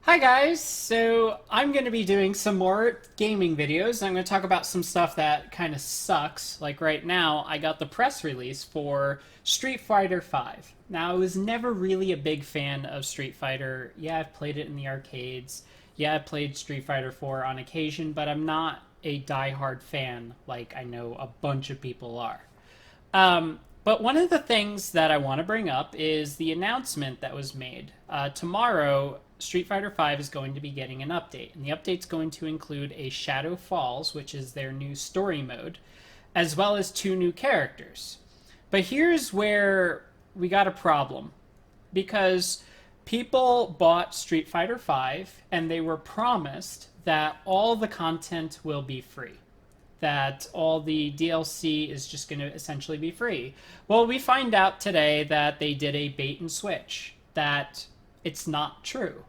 Hi guys, so I'm going to be doing some more gaming videos. I'm going to talk about some stuff that kind of sucks. Like right now, I got the press release for Street Fighter V. Now, I was never really a big fan of Street Fighter. Yeah, I've played it in the arcades. Yeah, I played Street Fighter 4 on occasion, but I'm not a die-hard fan like I know a bunch of people are. But one of the things that I want to bring up is the announcement that was made. Tomorrow, Street Fighter V is going to be getting an update, and the update's going to include a Shadow Falls, which is their new story mode, as well as two new characters. But here's where we got a problem because people bought Street Fighter V and they were promised that all the content will be free, that all the DLC is just going to essentially be free. Well, we find out today that they did a bait and switch, that it's not true.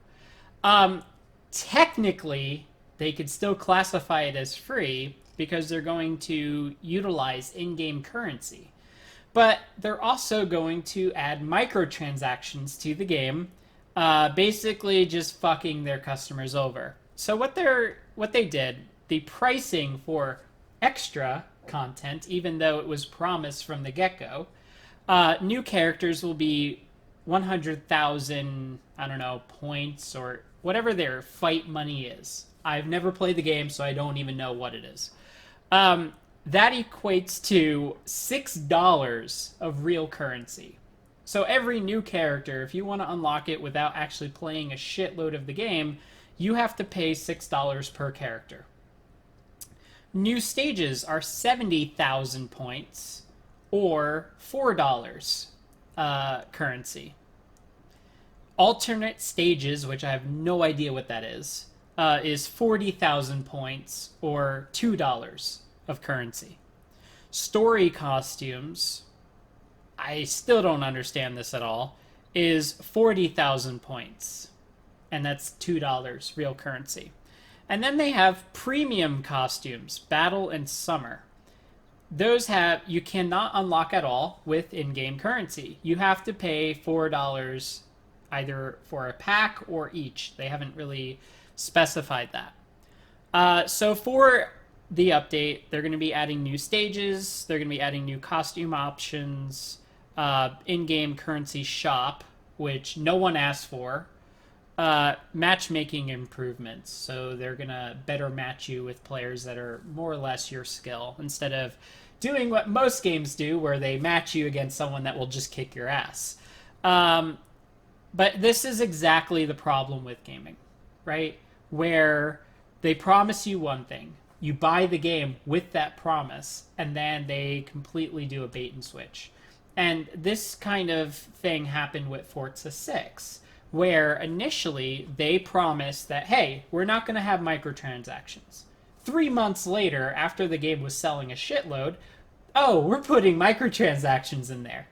Um, Technically, they could still classify it as free because they're going to utilize in game currency. But they're also going to add microtransactions to the game, basically just fucking their customers over. So what they did, the pricing for extra content, even though it was promised from the get go, new characters will be 100,000, I don't know, points or whatever their fight money is. I've never played the game, so I don't even know what it is. That equates to $6 of real currency. So every new character, if you want to unlock it without actually playing a shitload of the game, you have to pay $6 per character. New stages are 70,000 points or $4 currency. Alternate stages, which I have no idea what that is 40,000 points or $2 of currency. Story costumes, I still don't understand this at all, is 40,000 points, and that's $2 real currency. And then they have premium costumes, Battle and Summer. Those have you cannot unlock at all with in-game currency. You have to pay $4 either for a pack or each. They haven't really specified that. So for the update, they're going to be adding new stages. They're going to be adding new costume options, in-game currency shop, which no one asked for, matchmaking improvements. So they're going to better match you with players that are more or less your skill instead of doing what most games do, where they match you against someone that will just kick your ass. But this is exactly the problem with gaming, right? Where they promise you one thing, you buy the game with that promise, and then they completely do a bait and switch. And this kind of thing happened with Forza 6, where initially they promised that, hey, we're not going to have microtransactions. 3 months later, after the game was selling a shitload, oh, we're putting microtransactions in there.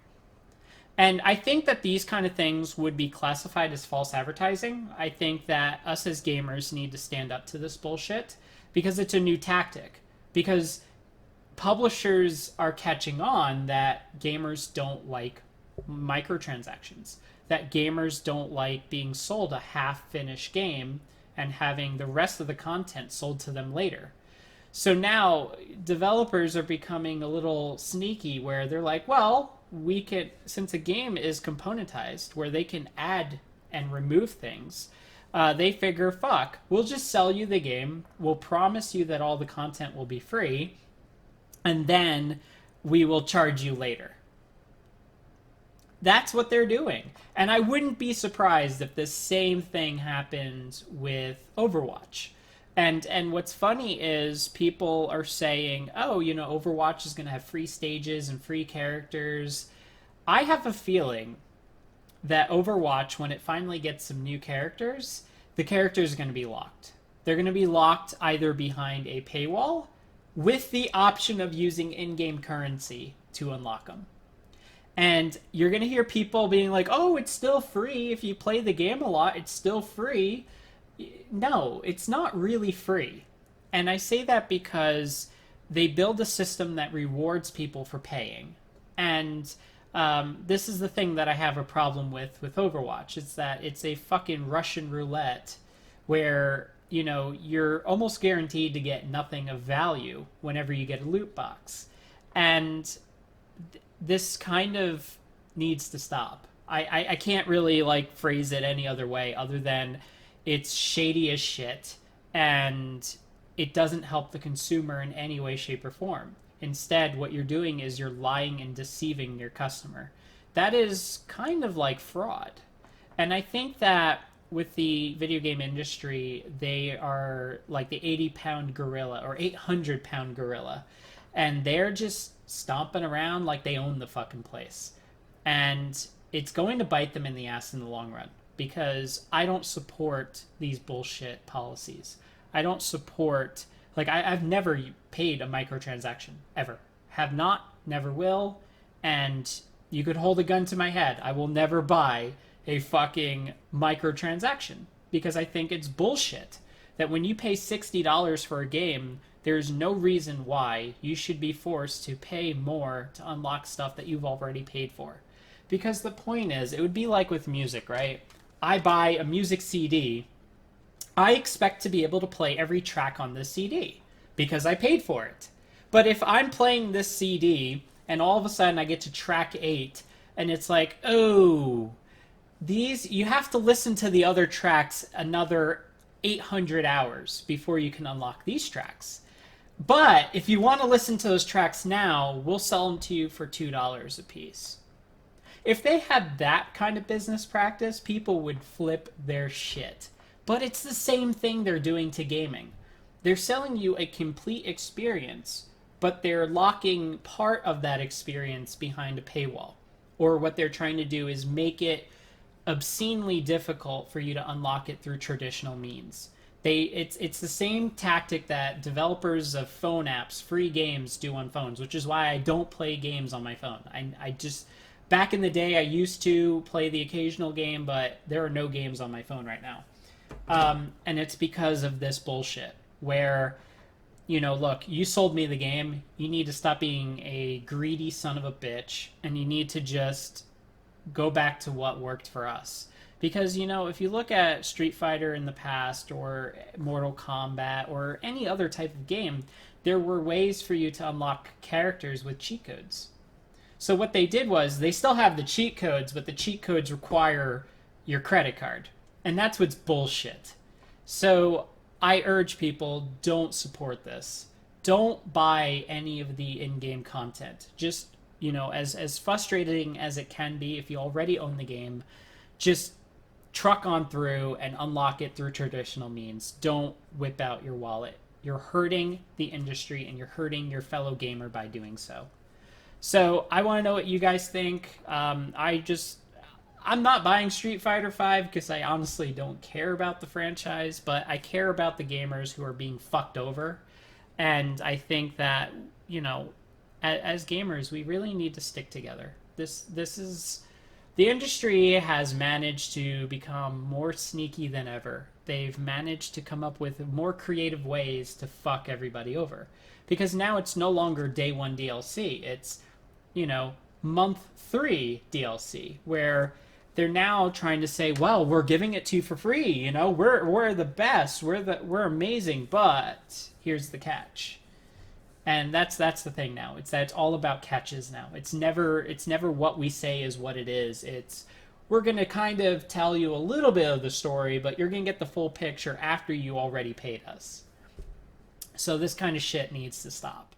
And I think that these kind of things would be classified as false advertising. I think that us as gamers need to stand up to this bullshit because it's a new tactic. Because publishers are catching on that gamers don't like microtransactions, that gamers don't like being sold a half-finished game and having the rest of the content sold to them later. So now developers are becoming a little sneaky where they're like, well, we could, since a game is componentized where they can add and remove things, they figure, fuck, we'll just sell you the game, we'll promise you that all the content will be free, and then we will charge you later. That's what they're doing. And I wouldn't be surprised if the same thing happened with Overwatch. And what's funny is people are saying, oh, Overwatch is going to have free stages and free characters. I have a feeling that Overwatch, when it finally gets some new characters, the characters are going to be locked. They're going to be locked either behind a paywall with the option of using in-game currency to unlock them. And you're going to hear people being like, oh, it's still free. If you play the game a lot, it's still free. No, it's not really free. And I say that because they build a system that rewards people for paying. And this is the thing that I have a problem with Overwatch. It's that it's a fucking Russian roulette where, you know, you're almost guaranteed to get nothing of value whenever you get a loot box. And this kind of needs to stop. I can't really like phrase it any other way other than it's shady as shit, and it doesn't help the consumer in any way, shape, or form. Instead, what you're doing is you're lying and deceiving your customer. That is kind of like fraud. And I think that with the video game industry, they are like the 80-pound gorilla or 800-pound gorilla. And they're just stomping around like they own the fucking place. And it's going to bite them in the ass in the long run because I don't support these bullshit policies. I don't support, like, I've never paid a microtransaction, ever. Have not, never will, and you could hold a gun to my head. I will never buy a fucking microtransaction because I think it's bullshit that when you pay $60 for a game, there's no reason why you should be forced to pay more to unlock stuff that you've already paid for. Because the point is, it would be like with music, right? I buy a music CD. I expect to be able to play every track on this CD because I paid for it. But if I'm playing this CD and all of a sudden I get to track 8 and it's like, oh, these, you have to listen to the other tracks another 800 hours before you can unlock these tracks. But if you want to listen to those tracks now, we'll sell them to you for $2 a piece. If they had that kind of business practice, people would flip their shit. But it's the same thing they're doing to gaming. They're selling you a complete experience, but they're locking part of that experience behind a paywall. Or what they're trying to do is make it obscenely difficult for you to unlock it through traditional means. It's the same tactic that developers of phone apps, free games, do on phones, which is why I don't play games on my phone. I just... Back in the day, I used to play the occasional game, but there are no games on my phone right now. And it's because of this bullshit where, you know, look, you sold me the game. You need to stop being a greedy son of a bitch, and you need to just go back to what worked for us. Because, you know, if you look at Street Fighter in the past or Mortal Kombat or any other type of game, there were ways for you to unlock characters with cheat codes. So what they did was they still have the cheat codes, but the cheat codes require your credit card. And that's what's bullshit. So I urge people, don't support this. Don't buy any of the in-game content. Just, you know, as frustrating as it can be if you already own the game, just truck on through and unlock it through traditional means. Don't whip out your wallet. You're hurting the industry and you're hurting your fellow gamer by doing so. So I want to know what you guys think. I'm not buying Street Fighter V because I honestly don't care about the franchise, but I care about the gamers who are being fucked over. And I think that, you know, as gamers, we really need to stick together. This is... The industry has managed to become more sneaky than ever. They've managed to come up with more creative ways to fuck everybody over. Because now it's no longer day one DLC. It's, you know, month 3 DLC, where they're now trying to say, well, we're giving it to you for free, you know, we're the best, we're amazing, but here's the catch. And that's the thing now. It's all about catches now. It's never what we say is what it is. It's, we're going to kind of tell you a little bit of the story, but you're going to get the full picture after you already paid us. So this kind of shit needs to stop.